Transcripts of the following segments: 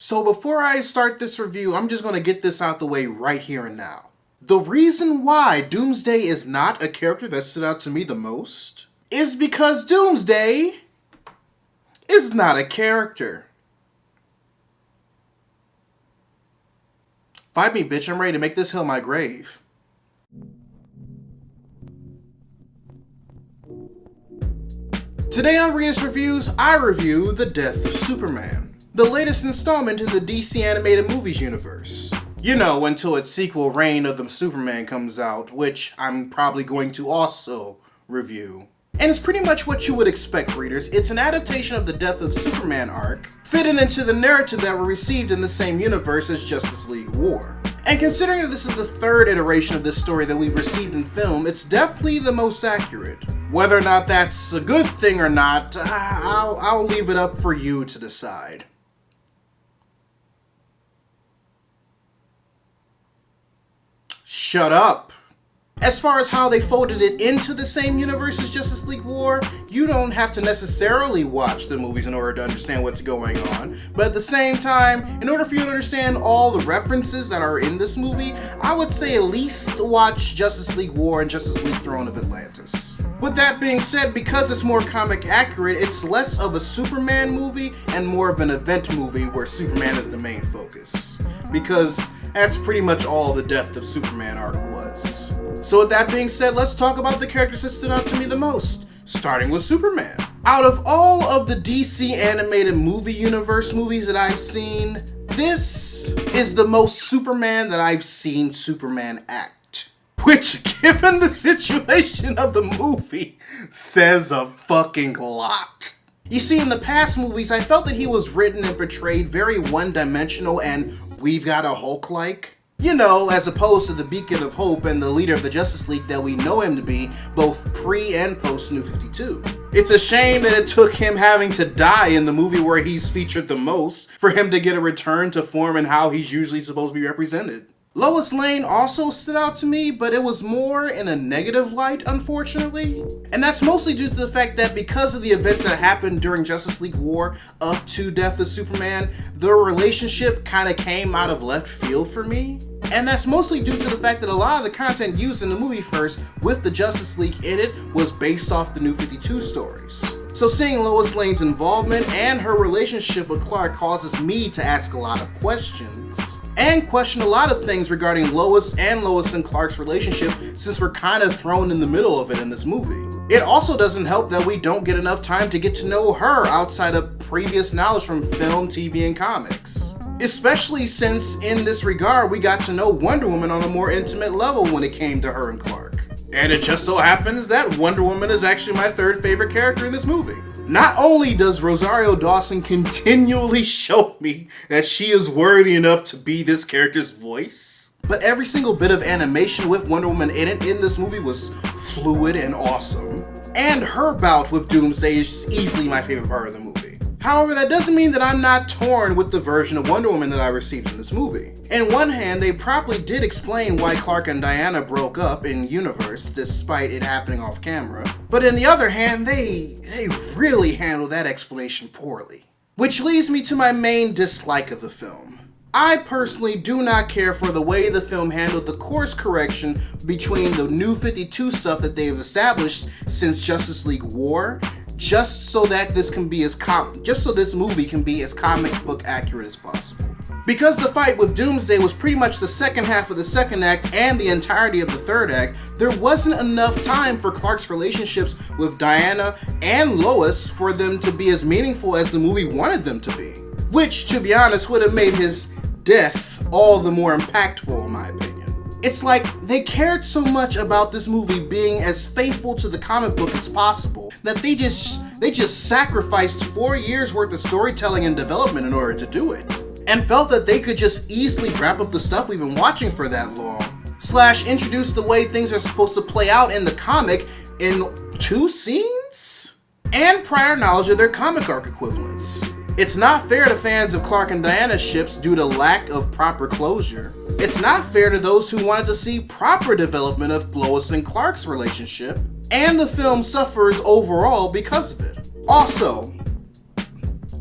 So before I start this review, I'm just going to get this out the way right here and now. The reason why Doomsday is not a character that stood out to me the most is because Doomsday is not a character. Fight me, bitch. I'm ready to make this hill my grave. Today on Readus Reviews, I review The Death of Superman, the latest installment in the DC animated movies universe. You know, until its sequel, Reign of the Superman, comes out, which I'm probably going to also review. And it's pretty much what you would expect, readers. It's an adaptation of the Death of Superman arc, fitted into the narrative that were received in the same universe as Justice League War. And considering that this is the third iteration of this story that we've received in film, it's definitely the most accurate. Whether or not that's a good thing or not, I'll leave it up for you to decide. Shut up. As far as how they folded it into the same universe as Justice League War, you don't have to necessarily watch the movies in order to understand what's going on. But at the same time, in order for you to understand all the references that are in this movie, I would say at least watch Justice League War and Justice League Throne of Atlantis. With that being said, because it's more comic accurate, it's less of a Superman movie and more of an event movie where Superman is the main focus. Because that's pretty much all the Death of Superman arc was. So with that being said, let's talk about the characters that stood out to me the most, starting with Superman. Out of all of the DC animated movie universe movies that I've seen, this is the most Superman that I've seen Superman act. Which, given the situation of the movie, says a fucking lot. You see, in the past movies, I felt that he was written and portrayed very one-dimensional and we've got a Hulk-like. You know, as opposed to the beacon of hope and the leader of the Justice League that we know him to be, both pre and post New 52. It's a shame that it took him having to die in the movie where he's featured the most for him to get a return to form and how he's usually supposed to be represented. Lois Lane also stood out to me, but it was more in a negative light, unfortunately. And that's mostly due to the fact that because of the events that happened during Justice League War up to Death of Superman, their relationship kind of came out of left field for me. And that's mostly due to the fact that a lot of the content used in the movie first with the Justice League in it was based off the New 52 stories. So seeing Lois Lane's involvement and her relationship with Clark causes me to ask a lot of questions. And question a lot of things regarding Lois and Clark's relationship since we're kind of thrown in the middle of it in this movie. It also doesn't help that we don't get enough time to get to know her outside of previous knowledge from film, TV, and comics. Especially since in this regard we got to know Wonder Woman on a more intimate level when it came to her and Clark. And it just so happens that Wonder Woman is actually my third favorite character in this movie. Not only does Rosario Dawson continually show me that she is worthy enough to be this character's voice, but every single bit of animation with Wonder Woman in it in this movie was fluid and awesome. And her bout with Doomsday is easily my favorite part of the movie. However, that doesn't mean that I'm not torn with the version of Wonder Woman that I received in this movie. In one hand, they probably did explain why Clark and Diana broke up in universe despite it happening off camera. But in the other hand, they really handled that explanation poorly. Which leads me to my main dislike of the film. I personally do not care for the way the film handled the course correction between the New 52 stuff that they've established since Justice League War, just so this movie can be as comic book accurate as possible. Because the fight with Doomsday was pretty much the second half of the second act and the entirety of the third act, there wasn't enough time for Clark's relationships with Diana and Lois for them to be as meaningful as the movie wanted them to be. Which, to be honest, would have made his death all the more impactful in my opinion. It's like they cared so much about this movie being as faithful to the comic book as possible that they just sacrificed 4 years worth of storytelling and development in order to do it. And felt that they could just easily wrap up the stuff we've been watching for that long. / introduce the way things are supposed to play out in the comic in 2 scenes? And prior knowledge of their comic arc equivalents. It's not fair to fans of Clark and Diana's ships due to lack of proper closure. It's not fair to those who wanted to see proper development of Lois and Clark's relationship. And the film suffers overall because of it. Also,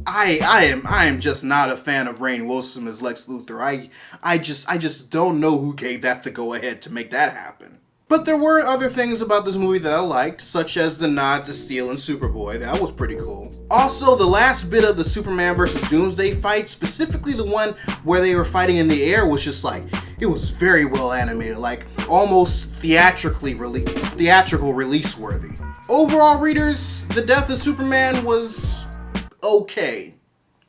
I am just not a fan of Rainn Wilson as Lex Luthor. I just don't know who gave that the go-ahead to make that happen. But there were other things about this movie that I liked, such as the nod to Steel and Superboy. That was pretty cool. Also, the last bit of the Superman vs. Doomsday fight, specifically the one where they were fighting in the air, was just like, it was very well animated, like almost theatrical release worthy. Overall, readers, the death of Superman was okay.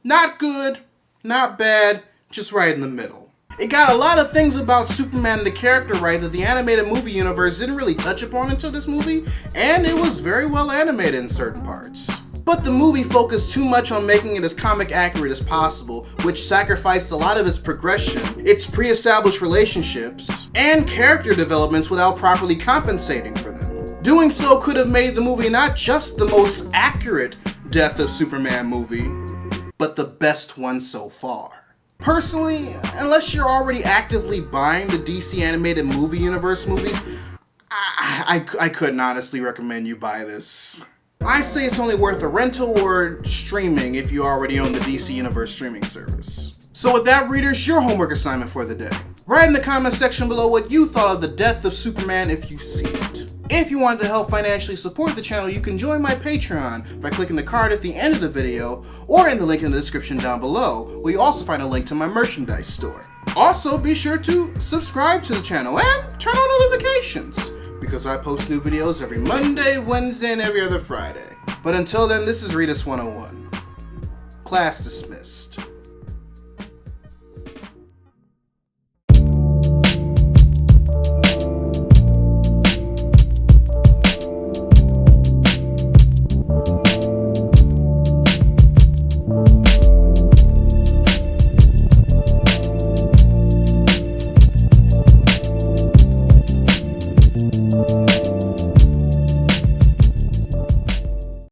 Not good, not bad, just right in the middle. It got a lot of things about Superman the character right that the animated movie universe didn't really touch upon until this movie, and it was very well animated in certain parts. But the movie focused too much on making it as comic accurate as possible, which sacrificed a lot of its progression, its pre-established relationships, and character developments without properly compensating for them. Doing so could have made the movie not just the most accurate Death of Superman movie, but the best one so far. Personally, unless you're already actively buying the DC animated movie universe movies, I couldn't honestly recommend you buy this. I say it's only worth a rental or streaming if you already own the DC Universe streaming service. So with that, readers, your homework assignment for the day. Write in the comment section below what you thought of the death of Superman if you've seen it. If you want to help financially support the channel, you can join my Patreon by clicking the card at the end of the video or in the link in the description down below, where you also find a link to my merchandise store. Also, be sure to subscribe to the channel and turn on notifications, because I post new videos every Monday, Wednesday, and every other Friday. But until then, this is Readus 101. Class dismissed.